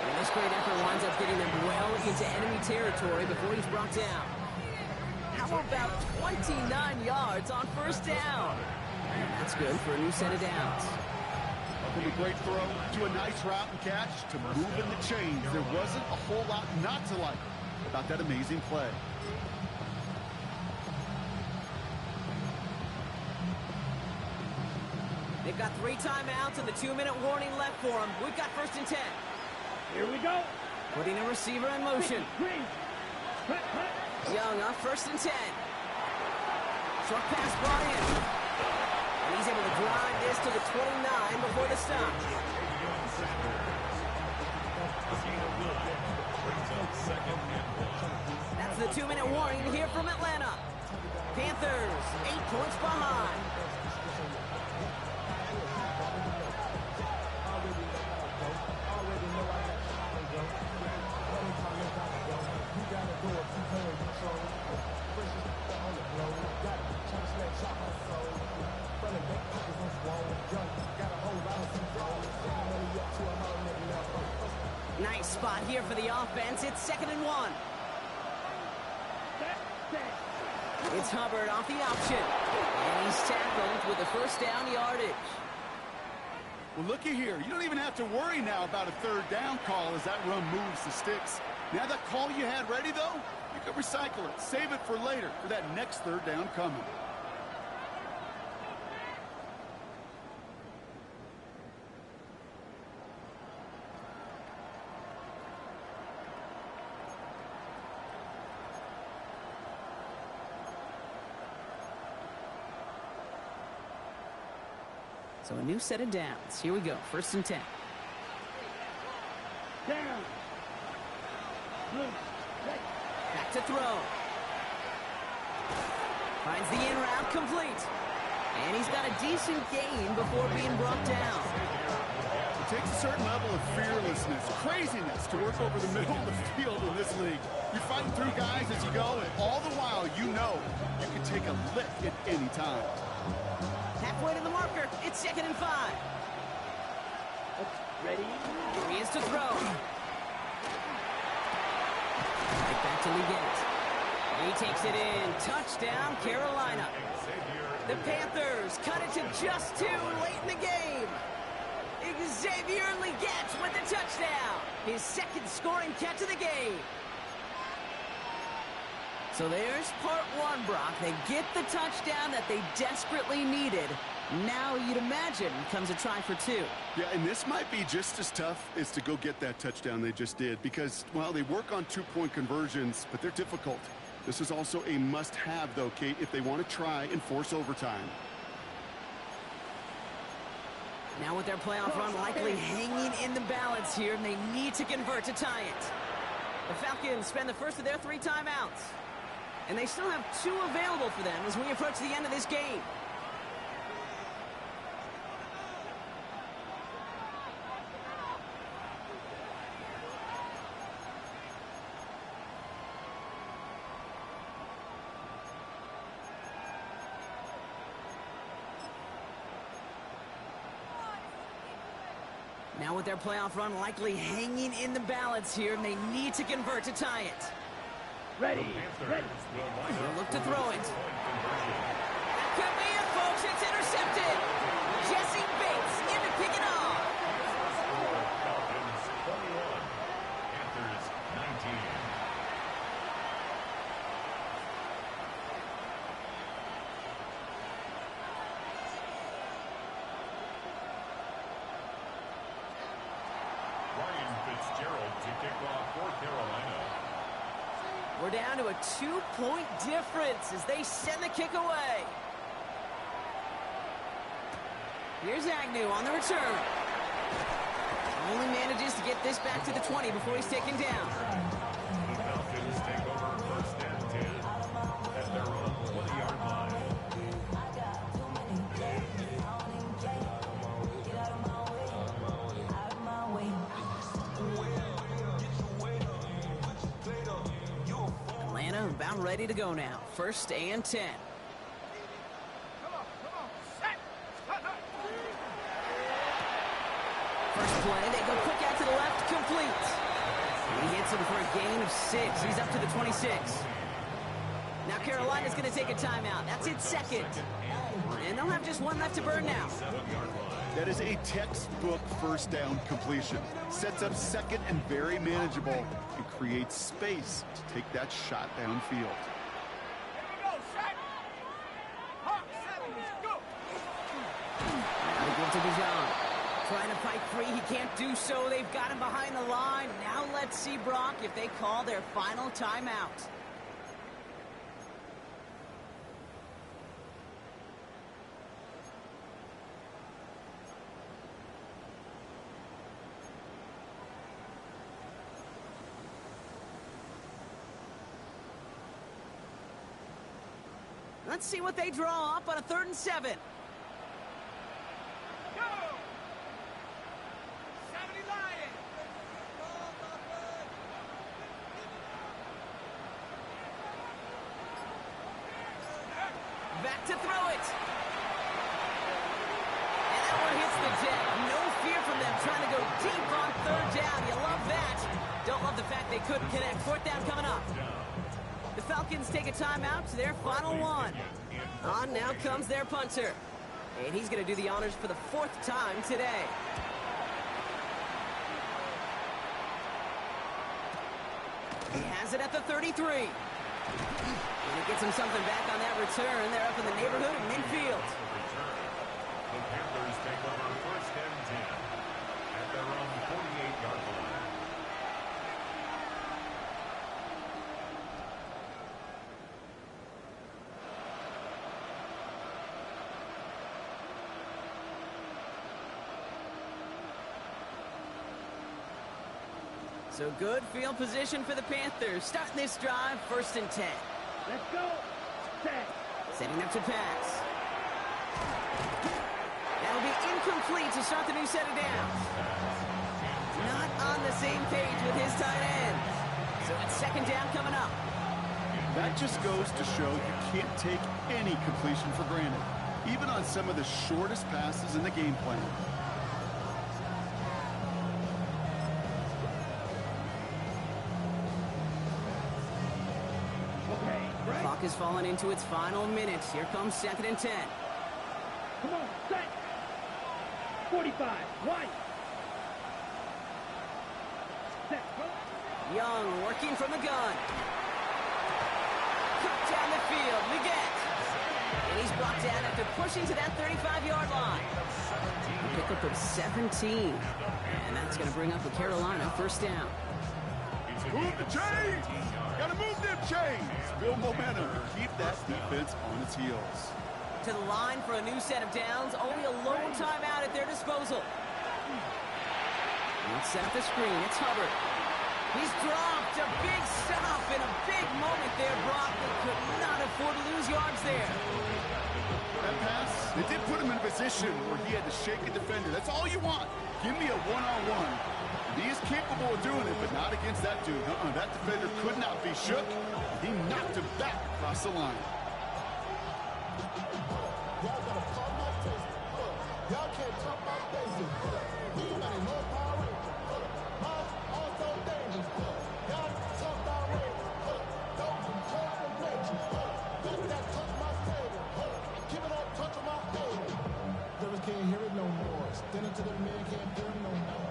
And this great effort winds up getting them well into enemy territory before he's brought down. How about 29 yards on 1st down? That's good for a new set of downs. From a great throw to a nice route and catch to moving the chains. There wasn't a whole lot not to like about that amazing play. They've got 3 timeouts and the 2-minute warning left for them. We've got 1st and 10. Here we go. Putting a receiver in motion. Green. Cut, cut. Young on 1st and 10. Short pass brought in. And he's able to drive this to the 29 before the stop. That's the 2-minute warning here from Atlanta. Panthers 8 points behind. Nice spot here for the offense. It's 2nd and 1. It's Hubbard off the option. And he's tackled with a 1st down yardage. Well, looky here. You don't even have to worry now about a 3rd down call as that run moves the sticks. Now that call you had ready, though, you can recycle it. Save it for later, for that next third down coming. So a new set of downs. Here we go. 1st and 10. Down. Blue. Back to throw. Finds the in route complete. And he's got a decent gain before being brought down. It takes a certain level of fearlessness, craziness to work over the middle of the field in this league. You're fighting through guys as you go, and all the while you know you can take a lick at any time. Halfway to the marker. It's 2nd and 5. Ready? Here he is to throw. Right back to Leggett. He takes it in. Touchdown, Carolina. The Panthers cut it to just 2 late in the game. Xavier Leggett with the touchdown. His 2nd scoring catch of the game. So there's part 1, Brock. They get the touchdown that they desperately needed. Now you'd imagine comes a try for 2. Yeah, and this might be just as tough as to go get that touchdown they just did because, well, they work on 2-point conversions, but they're difficult. This is also a must-have, though, Kate, if they want to try and force overtime. Now with their playoff run likely hanging in the balance here, and they need to convert to tie it. The Falcons spend the first of their 3 timeouts. And they still have 2 available for them as we approach the end of this game. Now with their playoff run likely hanging in the balance here, and they need to convert to tie it. Ready. He'll look to throw it. That could be it, folks. It's intercepted. Jesse Bates in to pick it off. Falcons 21, Panthers 19. Ryan Fitzgerald to kick off for Carolina. We're down to a 2-point difference as they send the kick away. Here's Agnew on the return. Only manages to get this back to the 20 before he's taken down. The Falcons take over 1st and 10 at their own 20-yard line. Atlanta about ready to go now. 1st and 10. Come on, set. First play, they go quick out to the left, complete. He hits him for a gain of 6. He's up to the 26. Now Carolina's going to take a timeout. That's its 2nd. And they'll have just 1 left to burn now. That is a textbook 1st down completion. Sets up 2nd and very manageable and creates space to take that shot downfield. Here we go, set. Hawk 7, let's go. Now they give to Dijon. Trying to fight free, he can't do so. They've got him behind the line. Now let's see, Brock, if they call their final timeout. Let's see what they draw up on a 3rd and 7. Go. 70 Lions. Back to throw it. And that one hits the deck. No fear from them trying to go deep on 3rd down. You love that. Don't love the fact they couldn't connect. 4th down coming up. The Falcons take a timeout to their final 1. On now comes their punter. And he's going to do the honors for the 4th time today. He has it at the 33. And he gets him something back on that return. They're up in the neighborhood of midfield. The Panthers take over first and 10 at their own 48-yard line. So good field position for the Panthers. Starting this drive, first and 10. Let's go. Set. Setting up to pass. That'll be incomplete to start the new set of downs. Not on the same page with his tight end. So it's second down coming up. That just goes to show you can't take any completion for granted, even on some of the shortest passes in the game plan. Clock is falling into its final minutes. Here comes second and 10. Come on, set. 45, wide. Set. Young working from the gun. Cut down the field. Leggett. And he's brought down after pushing to that 35-yard line. Pickup of 17. And that's going to bring up the Carolina first down. Move the chains! Gotta move them chains! Build momentum to keep that defense on its heels. To the line for a new set of downs. Only a lone timeout at their disposal. Let's set up the screen. It's Hubbard. He's dropped a big stop in a big moment there, Brock. They could not afford to lose yards there. That pass, it did put him in a position where he had to shake a defender. That's all you want. Give me a one-on-one. He is capable of doing it, but not against that dude. That defender could not be shook. He knocked him back across the line. Y'all gotta call my taste. Y'all can't talk my basic. Anybody know Power Rangers? Also dangerous. Y'all talk about Rangers. Don't talk the Rangers. Let that touch my table. Keep it on touch of my table. Rivers can't hear it no more. Standing to the man can't do it no more.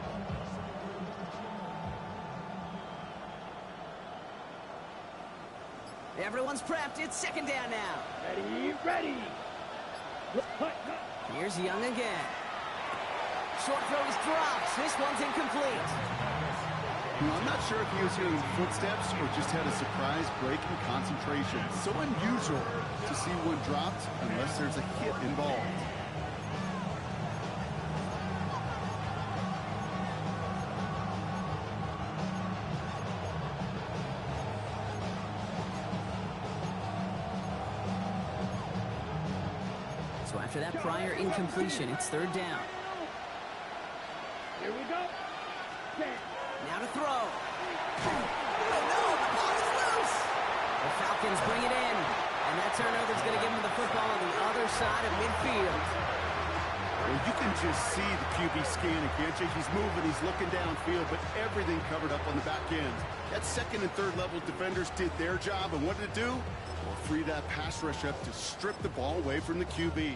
Everyone's prepped. It's second down now. Ready, ready. Here's Young again. Short throw is dropped. This one's incomplete. I'm not sure if he was hearing footsteps or just had a surprise break in concentration. So unusual to see one dropped unless there's a hit involved. So after that prior incompletion, it's third down. Here we go. Set. Now to throw. Oh, no, the ball is loose. The Falcons bring it in. And that turnover is going to give them the football on the other side of midfield. Well, you can just see the QB scanning, can't you? He's moving, he's looking downfield, but everything covered up on the back end. That second and third level defenders did their job, and what did it do? Well, free that pass rush up to strip the ball away from the QB.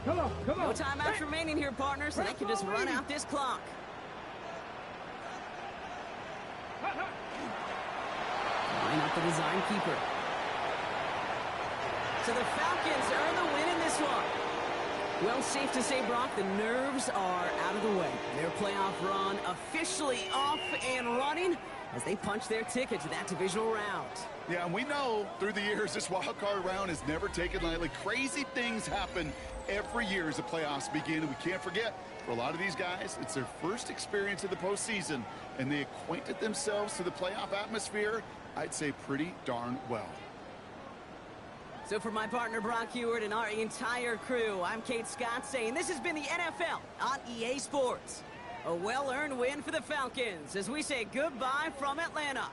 Come on, come on. No timeouts remaining here, partners, so they can just run out this clock. Line up the design keeper. So the Falcons earn the win in this one. Well, safe to say, Brock, the nerves are out of the way. Their playoff run officially off and running as they punch their ticket to that divisional round. Yeah, and we know through the years this wild card round is never taken lightly. Crazy things happen every year as the playoffs begin, and we can't forget, for a lot of these guys, it's their first experience of the postseason, and they acquainted themselves to the playoff atmosphere, I'd say pretty darn well. So for my partner Brock Huard and our entire crew, I'm Kate Scott saying this has been the NFL on EA Sports. A well-earned win for the Falcons as we say goodbye from Atlanta.